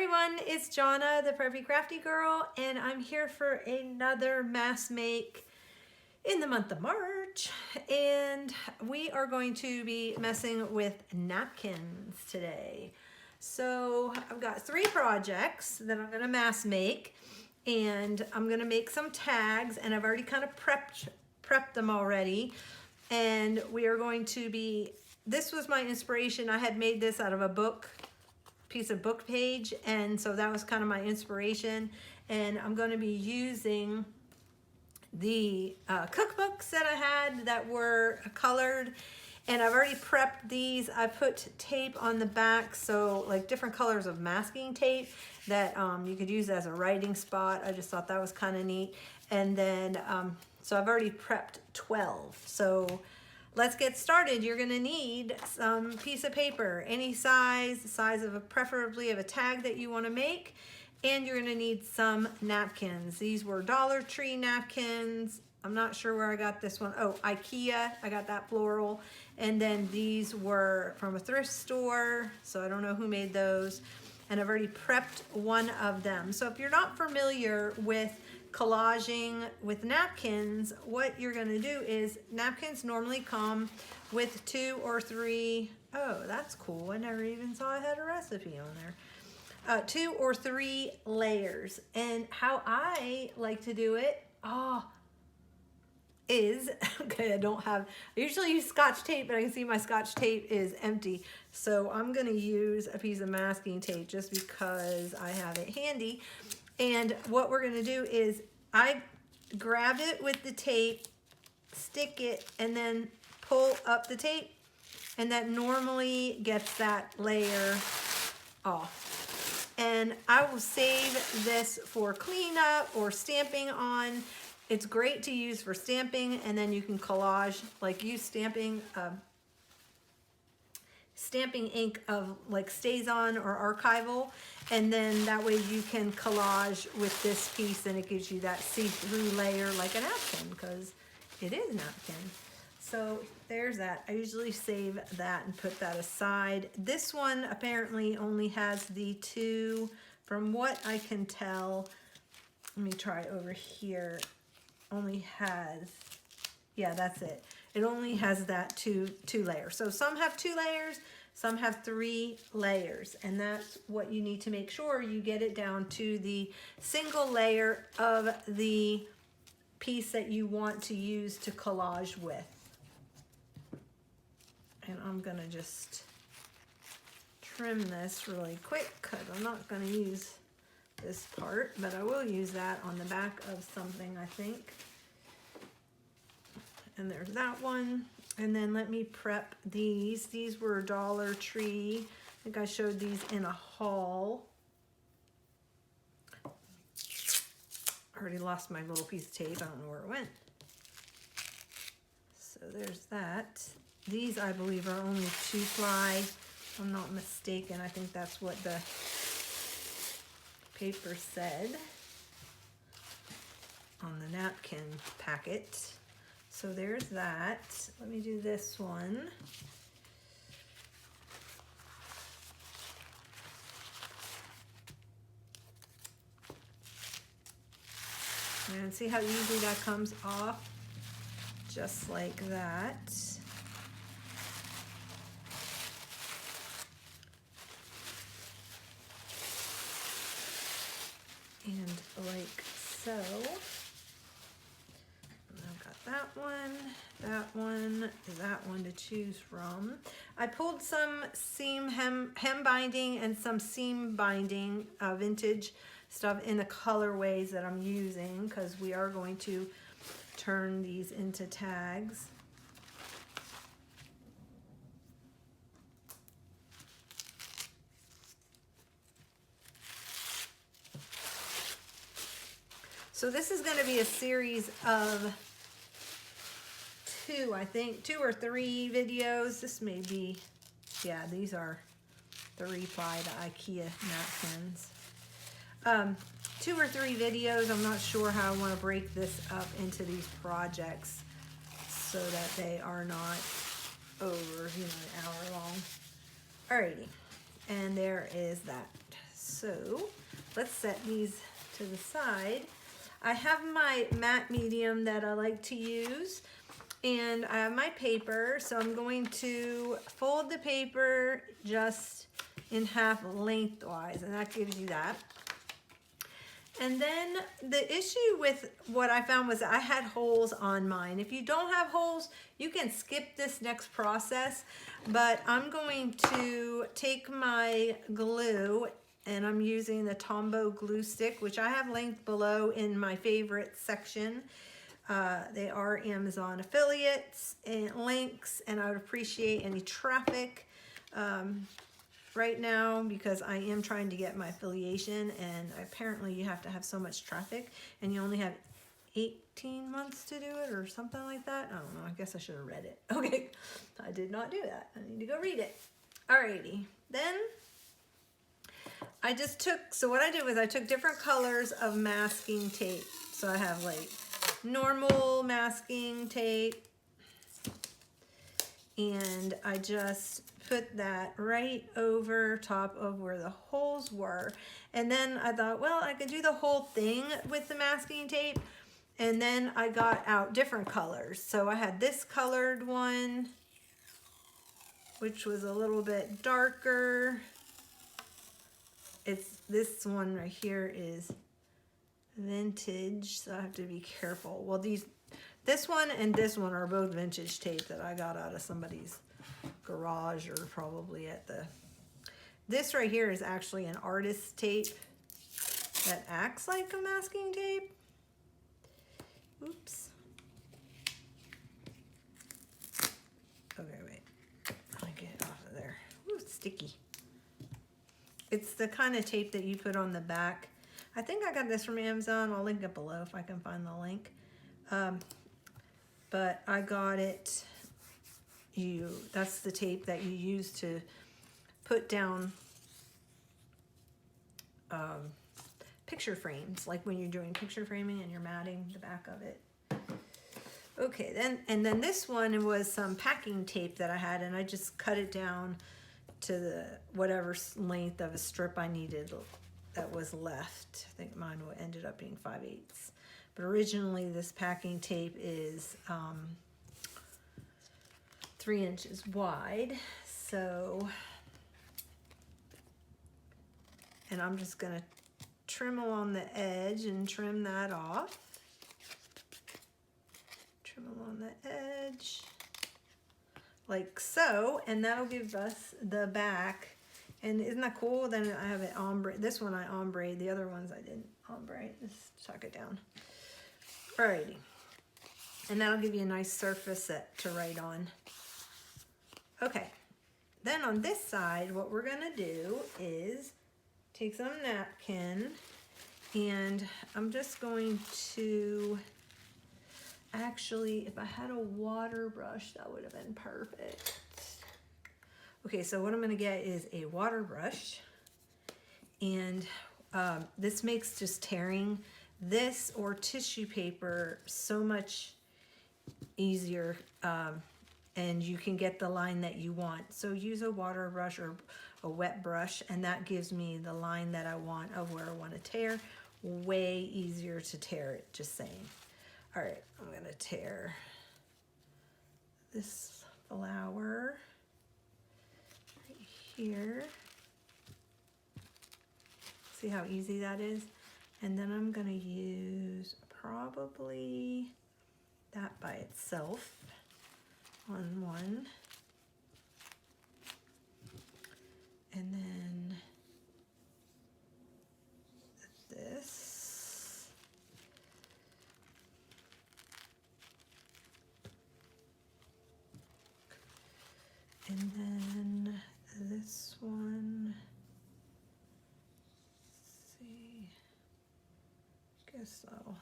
everyone, it's Jonna, the Preppy Crafty Girl, and I'm here for another mass make in the month of March. And we are going to be messing with napkins today. So I've got 3 projects that I'm gonna mass make, and I'm gonna make some tags, and I've already kind of prepped them already. And we are going to be, this was my inspiration. I had made this out of a piece of book page, and so that was kind of my inspiration. And I'm going to be using the cookbooks that I had that were colored, and I've already prepped these. I put tape on the back, so like different colors of masking tape that you could use as a writing spot. I just thought that was kind of neat. And then so I've already prepped 12. So let's get started. You're gonna need some piece of paper, any size, the size of preferably of a tag that you wanna make, and you're gonna need some napkins. These were Dollar Tree napkins. I'm not sure where I got this one. Oh, IKEA, I got that floral. And then these were from a thrift store, so I don't know who made those. And I've already prepped one of them. So if you're not familiar with collaging with napkins, what you're going to do is napkins normally come with 2 or 3. Oh, that's cool. I never even saw I had a recipe on there. 2 or 3 layers. And how I like to do it is, okay, I usually use Scotch tape, but I can see my Scotch tape is empty. So I'm going to use a piece of masking tape just because I have it handy. And what we're gonna do is I grab it with the tape, stick it, and then pull up the tape, and that normally gets that layer off. And I will save this for cleanup or stamping on. It's great to use for stamping, and then you can collage, like use stamping ink of like StazOn or archival, and then that way you can collage with this piece, and it gives you that see-through layer like a napkin, because it is a napkin. So there's that. I usually save that and put that aside. This one apparently only has the 2, from what I can tell. Let me try over here. Only has, yeah, that's it. It only has that two layers. So some have 2 layers, some have 3 layers, and that's what you need to make sure you get it down to the single layer of the piece that you want to use to collage with. And I'm gonna just trim this really quick because I'm not gonna use this part, but I will use that on the back of something, I think. And there's that one. And then let me prep these. These were Dollar Tree. I think I showed these in a haul. I already lost my little piece of tape. I don't know where it went. So there's that. These, I believe, are only 2-ply. If I'm not mistaken. I think that's what the paper said on the napkin packet. So there's that. Let me do this one. And see how easy that comes off? Just like that. And like so. That one to choose from. I pulled some seam hem binding and some seam binding vintage stuff in the colorways that I'm using, because we are going to turn these into tags. So this is going to be a series of 2, I think, 2 or 3 videos. This may be, yeah, these are 3-ply IKEA napkins. 2 or 3 videos. I'm not sure how I want to break this up into these projects so that they are not over, an hour long. Alrighty, and there is that. So let's set these to the side. I have my matte medium that I like to use, and I have my paper, so I'm going to fold the paper just in half lengthwise, and that gives you that. And then the issue with what I found was I had holes on mine. If you don't have holes, you can skip this next process, but I'm going to take my glue, and I'm using the Tombow glue stick, which I have linked below in my favorite section. They are Amazon affiliates and links, and I would appreciate any traffic right now because I am trying to get my affiliation, and apparently you have to have so much traffic and you only have 18 months to do it or something like that. I don't know. I guess I should have read it. Okay. I did not do that. I need to go read it. Alrighty. Then I just took, so what I did was I took different colors of masking tape. So I have like normal masking tape, and I just put that right over top of where the holes were. And then I thought, well, I could do the whole thing with the masking tape. And then I got out different colors. So I had this colored one, which was a little bit darker. It's this one right here is vintage, so I have to be careful. Well, this one and this one are both vintage tape that I got out of somebody's garage, or probably at the, this right here is actually an artist tape that acts like a masking tape. Oops. Okay, wait. I'll get it off of there. Ooh, it's sticky. It's the kind of tape that you put on the back. I think I got this from Amazon. I'll link it below if I can find the link. But I got it. That's the tape that you use to put down picture frames, like when you're doing picture framing and you're matting the back of it. Okay, then this one was some packing tape that I had, and I just cut it down to the whatever length of a strip I needed that was left. I think mine ended up being 5/8. But originally this packing tape is 3 inches wide. So, and I'm just gonna trim along the edge and trim that off. Trim along the edge like so, and that'll give us the back. And isn't that cool? Then I have it ombre. This one I ombre, the other ones I didn't ombre. Just tuck it down. Alrighty. And that'll give you a nice surface to write on. Okay. Then on this side, what we're gonna do is take some napkin, and I'm just going to, actually, if I had a water brush, that would have been perfect. Okay, so what I'm gonna get is a water brush, and this makes just tearing this or tissue paper so much easier, and you can get the line that you want. So use a water brush or a wet brush, and that gives me the line that I want of where I want to tear. Way easier to tear it, just saying. All right, I'm gonna tear this flower right here. See how easy that is? And then I'm gonna use probably that by itself on one. And then this. And then this one. Let's see. Guess I'll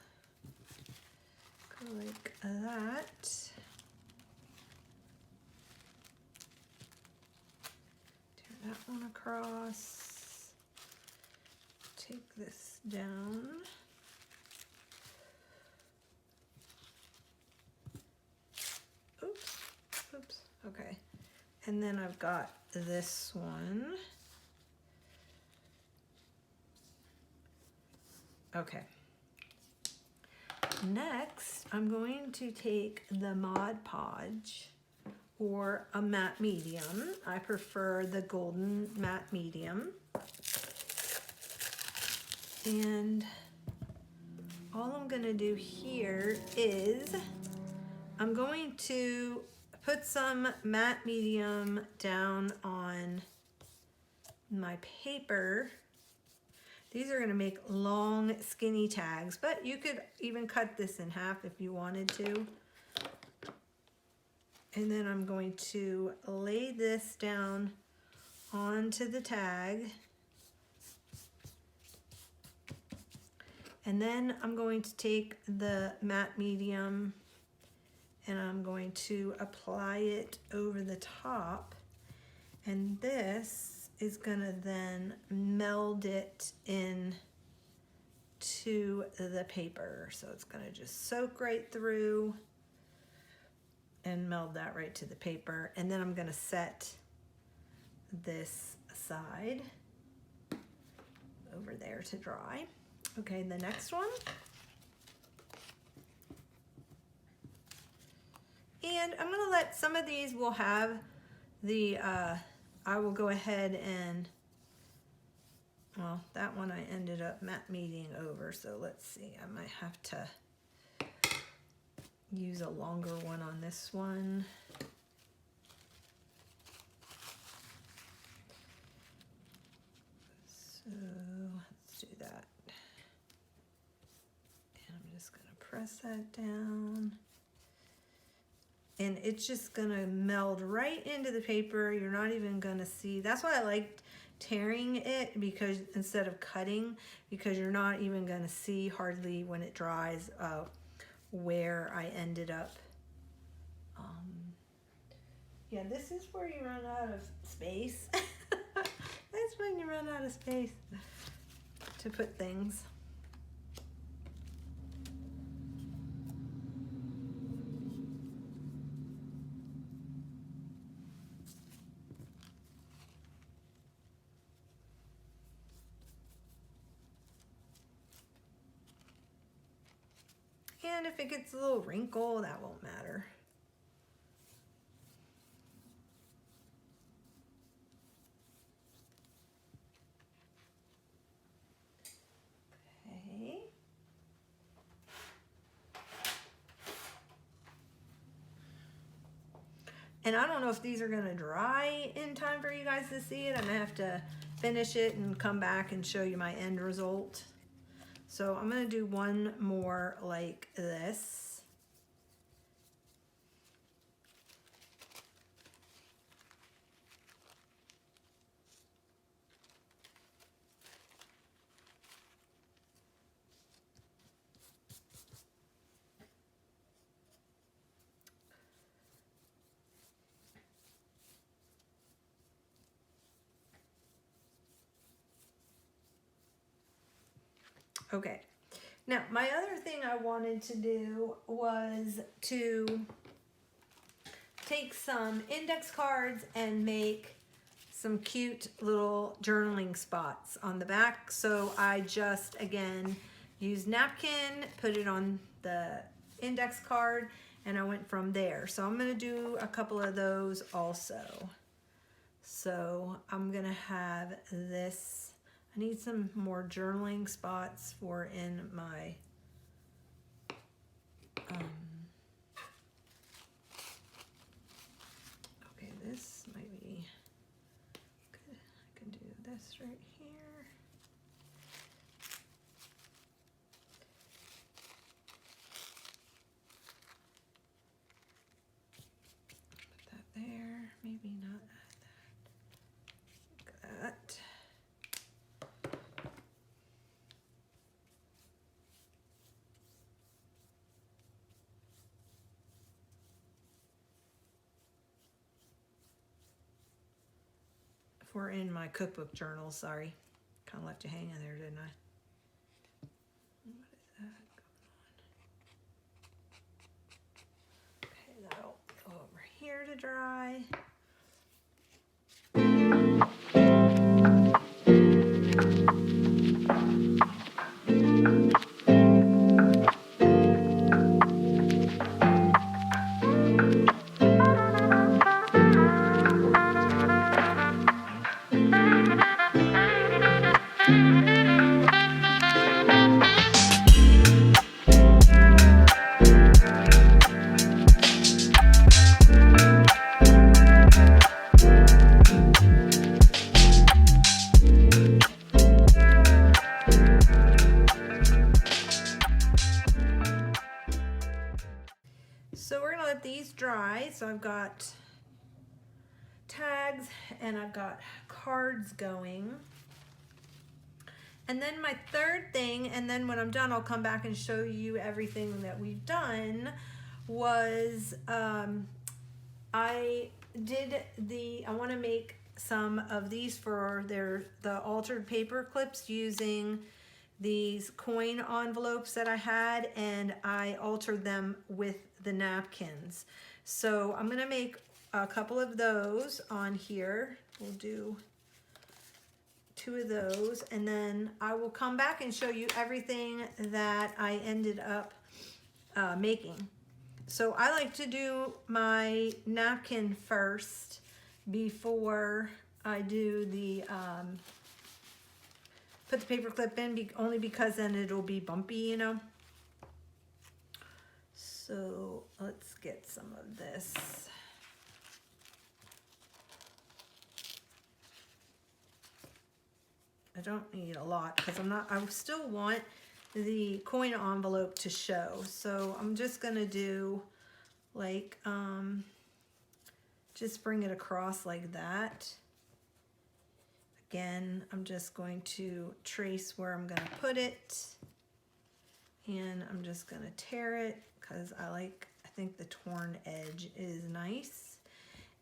go like that. Tear that one across. Take this down. Oops, oops, okay. And then I've got this one. Okay. Next, I'm going to take the Mod Podge or a matte medium. I prefer the golden matte medium. And all I'm going to do here is I'm going to put some matte medium down on my paper. These are going to make long, skinny tags, but you could even cut this in half if you wanted to. And then I'm going to lay this down onto the tag. And then I'm going to take the matte medium and I'm going to apply it over the top. And this is gonna then meld it in to the paper. So it's gonna just soak right through and meld that right to the paper. And then I'm gonna set this aside over there to dry. Okay, the next one. And I'm gonna let some of these will have the, I will go ahead and, well, that one I ended up matte meeting over, so let's see, I might have to use a longer one on this one. So let's do that. And I'm just gonna press that down. And it's just gonna meld right into the paper. You're not even gonna see. That's why I like tearing it, because instead of cutting, because you're not even gonna see hardly when it dries where I ended up. Yeah, this is where you run out of space. That's when you run out of space to put things. And if it gets a little wrinkle, that won't matter. Okay. And I don't know if these are gonna dry in time for you guys to see it. I'm gonna have to finish it and come back and show you my end result. So I'm gonna do one more like this. Okay, now my other thing I wanted to do was to take some index cards and make some cute little journaling spots on the back. So I just, again, used napkin, put it on the index card, and I went from there. So I'm gonna do a couple of those also. So I'm gonna have this. I need some more journaling spots for in my okay, this might be good. I can do this right here. Put that there, maybe not add that. Like that. We're in my cookbook journal, sorry. Kind of left you hanging there, didn't I? What is that going on? Okay, that'll go over here to dry. So we're gonna let these dry. So I've got tags and I've got cards going. And then my third thing, and then when I'm done, I'll come back and show you everything that we've done, was I want to make some of these for the altered paper clips using these coin envelopes that I had, and I altered them with the napkins. So I'm gonna make a couple of those on here. We'll do 2 of those, and then I will come back and show you everything that I ended up making. So I like to do my napkin first before I do the put the paper clip in, only because then it'll be bumpy, you know. So let's get some of this. I don't need a lot because I still want the coin envelope to show. So I'm just gonna do like, just bring it across like that. Again, I'm just going to trace where I'm gonna put it, and I'm just gonna tear it because I think the torn edge is nice.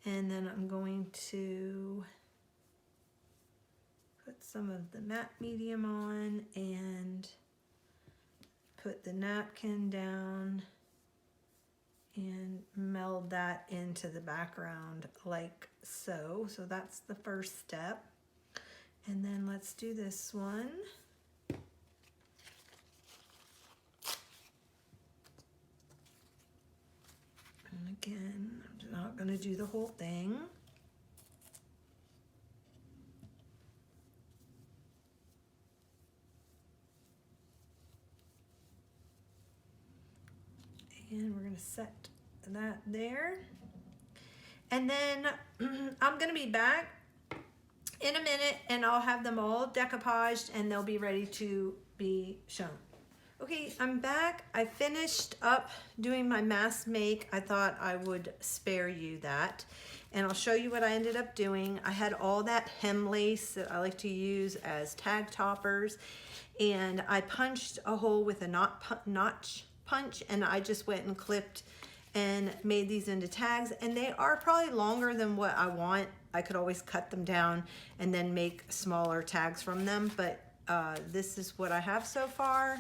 And then I'm going to put some of the matte medium on and put the napkin down and meld that into the background like so. So that's the first step. And then let's do this one. And again, I'm not going to do the whole thing. And we're going to set that there. And then I'm going to be back in a minute and I'll have them all decoupaged and they'll be ready to be shown. Okay, I'm back. I finished up doing my mask make. I thought I would spare you that. And I'll show you what I ended up doing. I had all that hem lace that I like to use as tag toppers. And I punched a hole with a notch punch, and I just went and clipped and made these into tags. And they are probably longer than what I want. I could always cut them down and then make smaller tags from them. But this is what I have so far.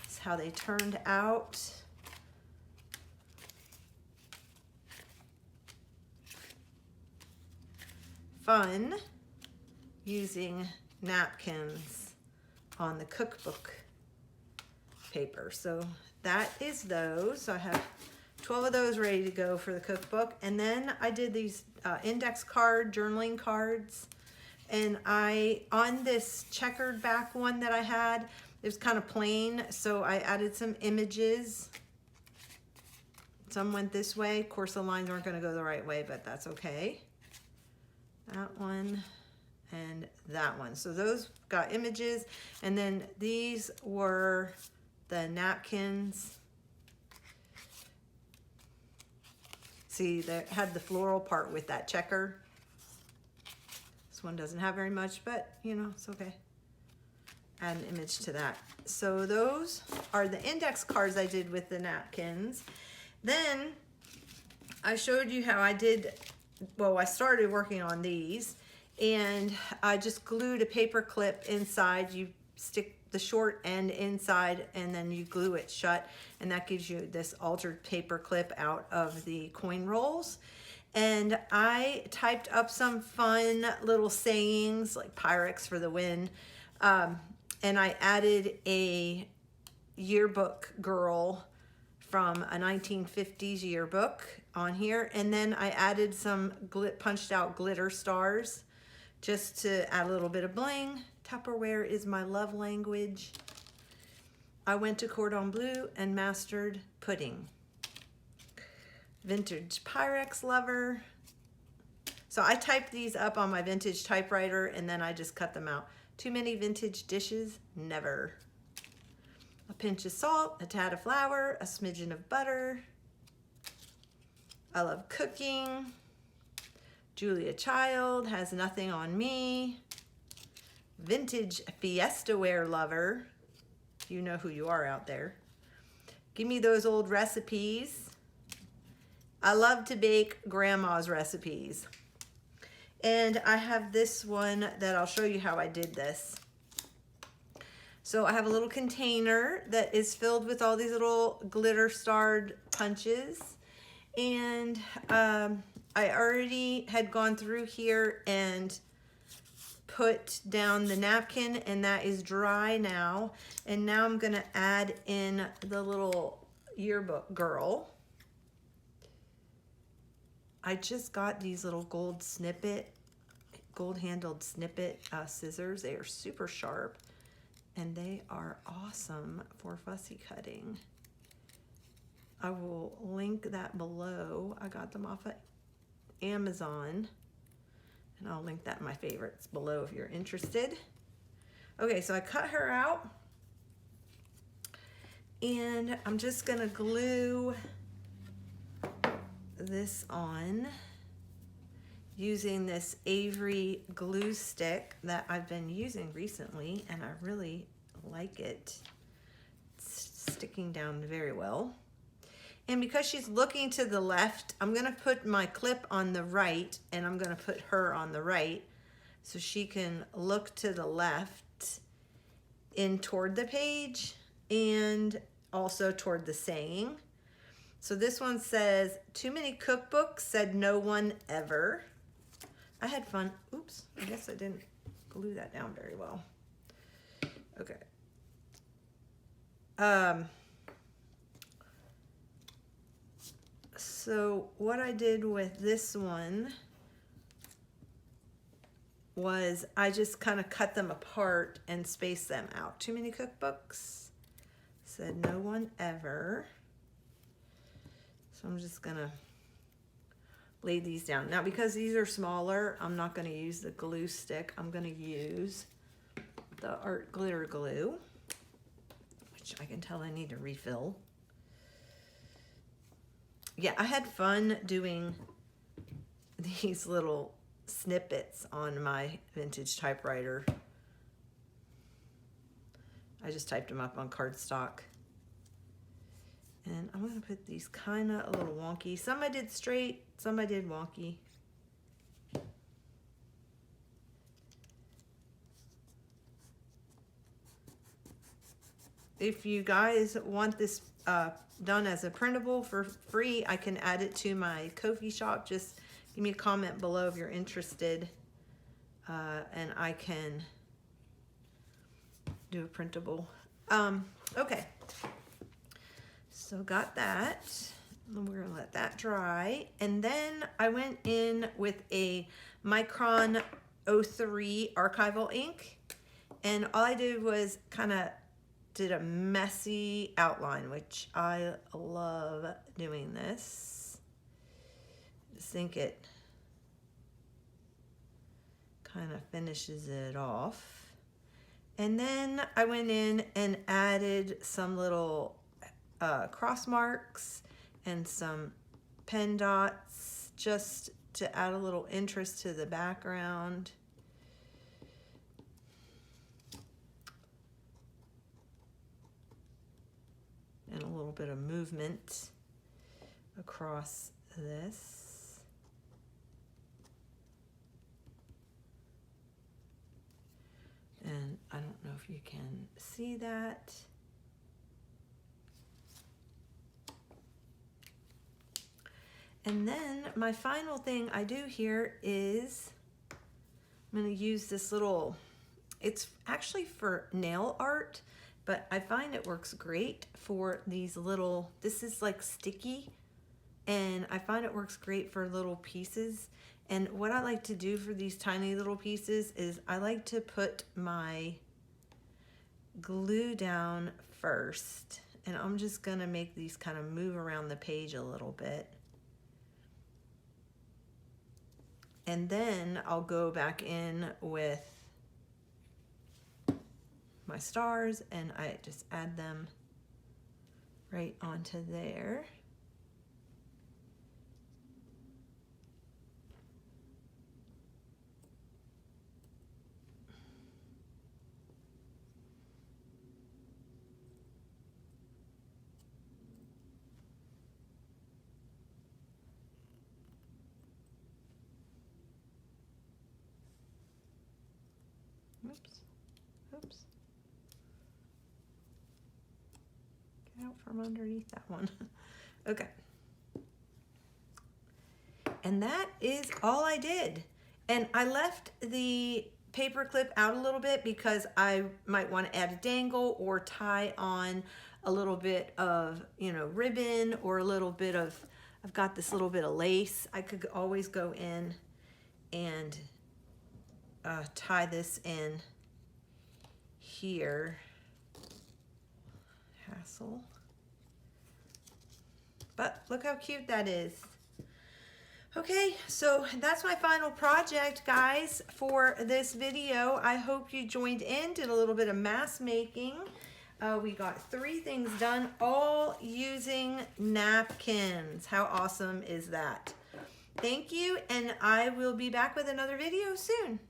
This is how they turned out. Fun using napkins on the cookbook paper. So that is those. So I have 12 of those ready to go for the cookbook. And then I did these index card journaling cards. And on this checkered back one that I had, it was kind of plain. So I added some images. Some went this way. Of course, the lines aren't going to go the right way, but that's okay. That one and that one. So those got images. And then these were the napkins. See, they had the floral part with that checker. This one doesn't have very much, but you know, it's okay. Add an image to that. So those are the index cards I did with the napkins. Then I showed you how I did, well, I started working on these and I just glued a paper clip inside. You stick the short end inside and then you glue it shut, and that gives you this altered paper clip out of the coin rolls. And I typed up some fun little sayings like Pyrex for the win, and I added a yearbook girl from a 1950s yearbook on here, and then I added some punched out glitter stars just to add a little bit of bling Tupperware is my love language. I went to cordon bleu and mastered pudding. Vintage Pyrex lover. So I typed these up on my vintage typewriter and then I just cut them out. Too many vintage dishes? Never. A pinch of salt, a tad of flour, a smidgen of butter. I love cooking. Julia Child, has nothing on me. Vintage Fiestaware lover. You know who you are out there. Give me those old recipes. I love to bake grandma's recipes. And I have this one that I'll show you how I did this. So I have a little container that is filled with all these little glitter starred punches. And I already had gone through here and put down the napkin, and that is dry now. And now I'm gonna add in the little yearbook girl. I just got these little gold handled snippet scissors. They are super sharp and they are awesome for fussy cutting. I will link that below. I got them off of Amazon. And I'll link that in my favorites below if you're interested. Okay, so I cut her out. And I'm just gonna glue this on using this Avery glue stick that I've been using recently, and I really like it. It's sticking down very well. And because she's looking to the left, I'm gonna put my clip on the right and I'm gonna put her on the right so she can look to the left in toward the page and also toward the saying. So this one says, too many cookbooks, said no one ever. I had fun. Oops, I guess I didn't glue that down very well. Okay. So what I did with this one was I just kind of cut them apart and spaced them out. Too many cookbooks, said no one ever. So I'm just gonna lay these down. Now because these are smaller, I'm not gonna use the glue stick. I'm gonna use the art glitter glue, which I can tell I need to refill. Yeah, I had fun doing these little snippets on my vintage typewriter. I just typed them up on cardstock. And I'm gonna put these kind of a little wonky. Some I did straight, some I did wonky. If you guys want this done as a printable for free, I can add it to my Ko-fi shop. Just give me a comment below if you're interested, and I can do a printable. Okay, so got that. We're gonna let that dry, and then I went in with a Micron 03 archival ink, and all I did was kind of did a messy outline, which I love doing this. I just think it kind of finishes it off. And then I went in and added some little cross marks and some pen dots just to add a little interest to the background. And a little bit of movement across this. And I don't know if you can see that. And then my final thing I do here is I'm going to use this little, it's actually for nail art, but I find it works great for these little, this is like sticky, and I find it works great for little pieces. And what I like to do for these tiny little pieces is I like to put my glue down first. And I'm just gonna make these kind of move around the page a little bit. And then I'll go back in with my stars and I just add them right onto there. Oops, oops. Get out from underneath that one. Okay. And that is all I did. And I left the paper clip out a little bit because I might want to add a dangle or tie on a little bit of, you know, ribbon or a little bit of, I've got this little bit of lace. I could always go in and tie this in here. Hassle. But look how cute that is. Okay, so that's my final project, guys, for this video. I hope you joined in, did a little bit of mask making. We got 3 things done, all using napkins. How awesome is that? Thank you, and I will be back with another video soon.